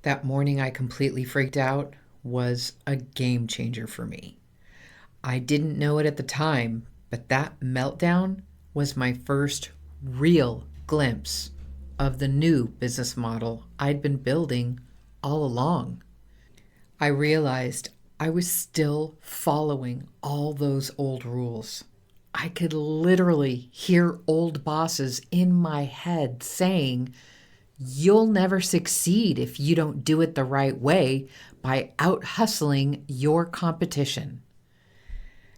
That morning I completely freaked out was a game changer for me. I didn't know it at the time, but that meltdown was my first real glimpse of the new business model I'd been building all along. I realized I was still following all those old rules. I could literally hear old bosses in my head saying, "You'll never succeed if you don't do it the right way by out hustling your competition."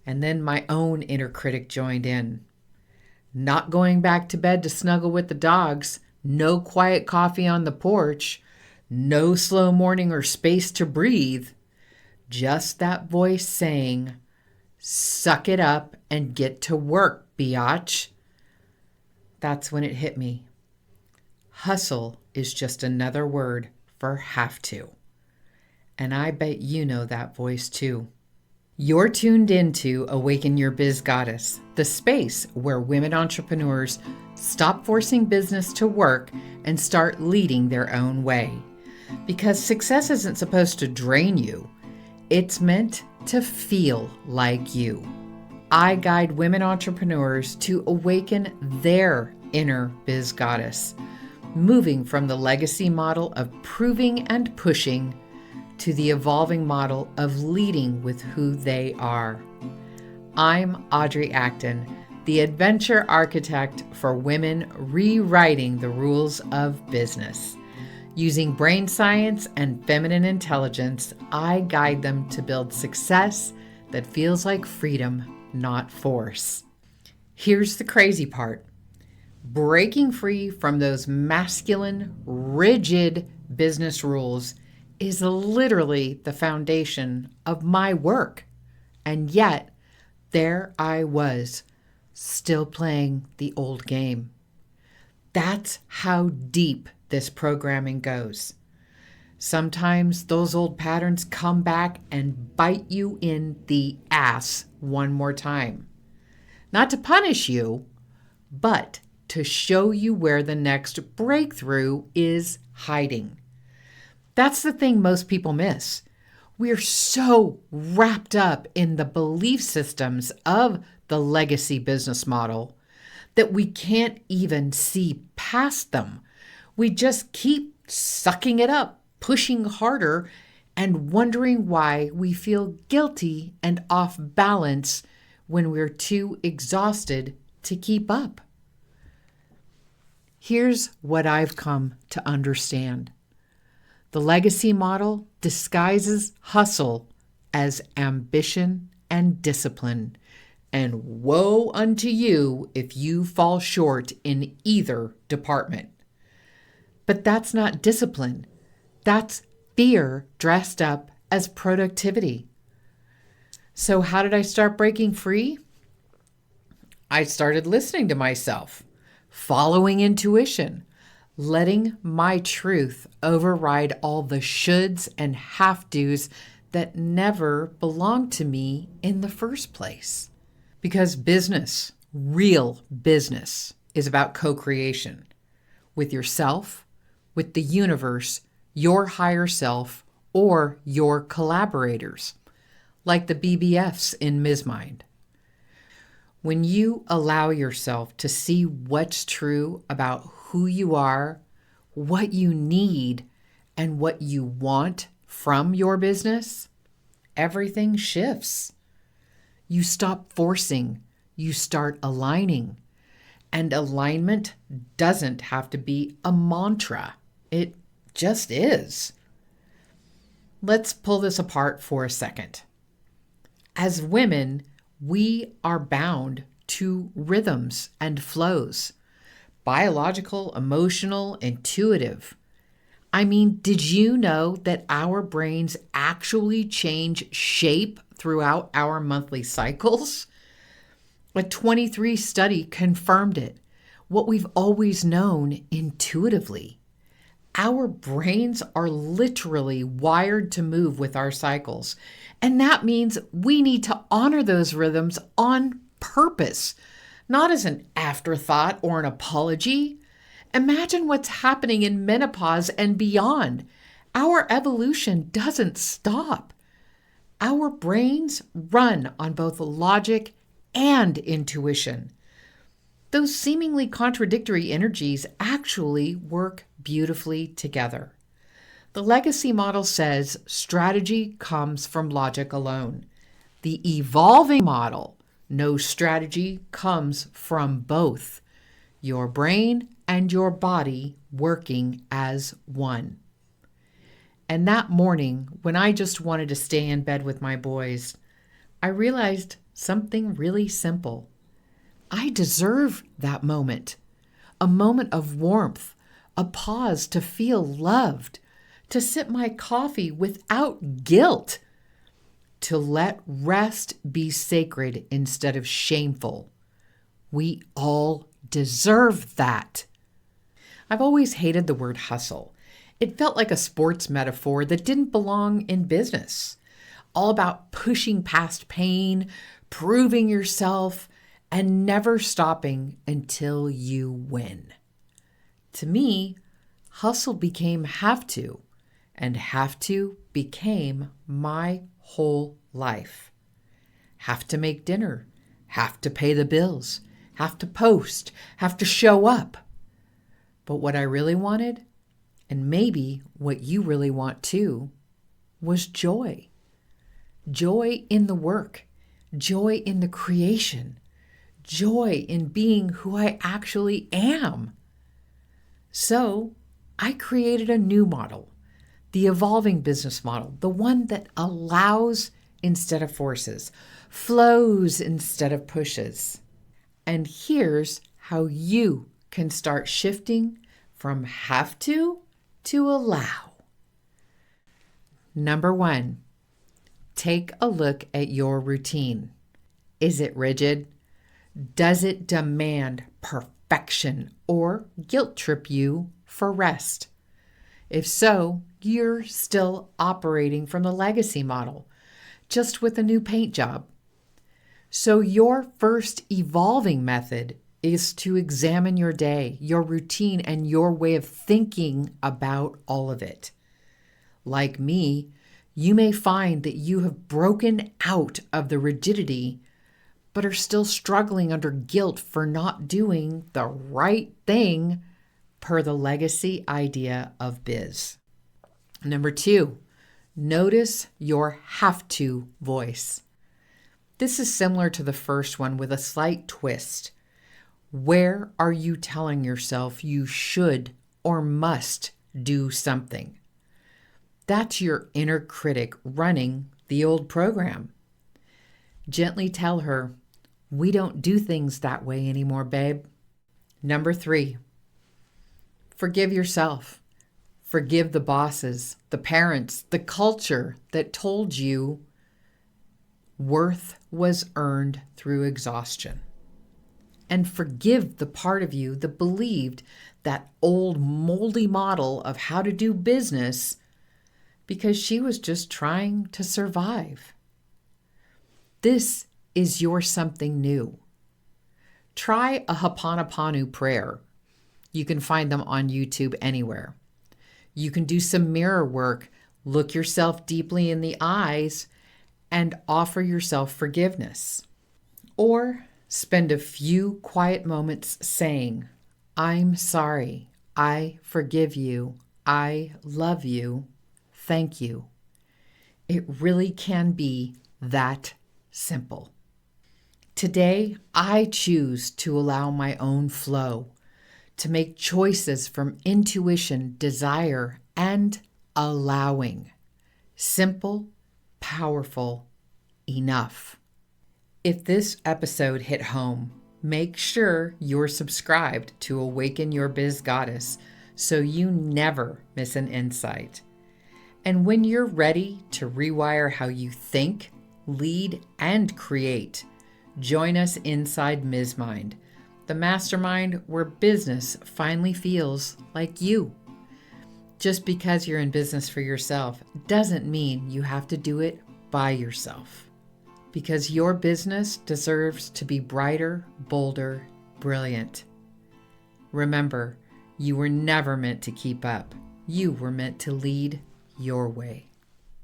And then my own inner critic joined in. Not going back to bed to snuggle with the dogs, no quiet coffee on the porch, no slow morning or space to breathe. Just that voice saying, "Suck it up and get to work, biatch." That's when it hit me. Hustle is just another word for have to. And I bet you know that voice too. You're tuned into Awaken Your Biz Goddess, the space where women entrepreneurs stop forcing business to work and start leading their own way. Because success isn't supposed to drain you, it's meant to feel like you. I guide women entrepreneurs to awaken their inner biz goddess, moving from the legacy model of proving and pushing to the evolving model of leading with who they are. I'm Audrey Acton, the adventure architect for women rewriting the rules of business. Using brain science and feminine intelligence, I guide them to build success that feels like freedom, not force. Here's the crazy part. Breaking free from those masculine, rigid business rules is literally the foundation of my work. And yet, there I was, still playing the old game. That's how deep this programming goes. Sometimes those old patterns come back and bite you in the ass one more time. Not to punish you, but to show you where the next breakthrough is hiding. That's the thing most people miss. We're so wrapped up in the belief systems of the legacy business model that we can't even see past them. We just keep sucking it up, pushing harder, and wondering why we feel guilty and off balance when we're too exhausted to keep up. Here's what I've come to understand. The legacy model disguises hustle as ambition and discipline, and woe unto you if you fall short in either department. But that's not discipline. That's fear dressed up as productivity. So how did I start breaking free? I started listening to myself, following intuition, letting my truth override all the shoulds and have-tos that never belonged to me in the first place. Because business, real business, is about co-creation with yourself, with the universe, your higher self, or your collaborators, like the BBFs in Ms. Mind. When you allow yourself to see what's true about who you are, what you need, and what you want from your business, everything shifts. You stop forcing, you start aligning. And alignment doesn't have to be a mantra. It just is. Let's pull this apart for a second. As women, we are bound to rhythms and flows. Biological, emotional, intuitive. I mean, did you know that our brains actually change shape throughout our monthly cycles? A 23 study confirmed it, what we've always known intuitively. Our brains are literally wired to move with our cycles, and that means we need to honor those rhythms on purpose, not as an afterthought or an apology. Imagine what's happening in menopause and beyond. Our evolution doesn't stop. Our brains run on both logic and intuition. Those seemingly contradictory energies actually work beautifully together. The legacy model says strategy comes from logic alone. The evolving model knows strategy comes from both your brain and your body working as one. And that morning, when I just wanted to stay in bed with my boys, I realized something really simple. I deserve that moment, a moment of warmth, a pause to feel loved, to sip my coffee without guilt, to let rest be sacred instead of shameful. We all deserve that. I've always hated the word hustle. It felt like a sports metaphor that didn't belong in business. All about pushing past pain, proving yourself, and never stopping until you win. To me, hustle became have to, and have to became my whole life. Have to make dinner, have to pay the bills, have to post, have to show up. But what I really wanted, and maybe what you really want too, was joy. Joy in the work, joy in the creation, joy in being who I actually am. So I created a new model, the evolving business model, the one that allows instead of forces, flows instead of pushes. And here's how you can start shifting from have to allow. Number 1, take a look at your routine. Is it rigid? Does it demand perfection or guilt trip you for rest? If so, you're still operating from the legacy model, just with a new paint job. So your first evolving method is to examine your day, your routine, and your way of thinking about all of it. Like me, you may find that you have broken out of the rigidity but are still struggling under guilt for not doing the right thing per the legacy idea of biz. Number 2, notice your have to voice. This is similar to the first one with a slight twist. Where are you telling yourself you should or must do something? That's your inner critic running the old program. Gently tell her, we don't do things that way anymore, babe. Number 3, forgive yourself. Forgive the bosses, the parents, the culture that told you worth was earned through exhaustion. And forgive the part of you that believed that old moldy model of how to do business because she was just trying to survive. This is your something new. Try a Ho'oponopono prayer. You can find them on YouTube anywhere. You can do some mirror work, look yourself deeply in the eyes, and offer yourself forgiveness. Or spend a few quiet moments saying, I'm sorry, I forgive you, I love you, thank you. It really can be that simple. Today, I choose to allow my own flow, to make choices from intuition, desire, and allowing. Simple, powerful, enough. If this episode hit home, make sure you're subscribed to Awaken Your Biz Goddess so you never miss an insight. And when you're ready to rewire how you think, lead, and create, join us inside Ms. Mind, the mastermind where business finally feels like you. Just because you're in business for yourself doesn't mean you have to do it by yourself. Because your business deserves to be brighter, bolder, brilliant. Remember, you were never meant to keep up. You were meant to lead your way.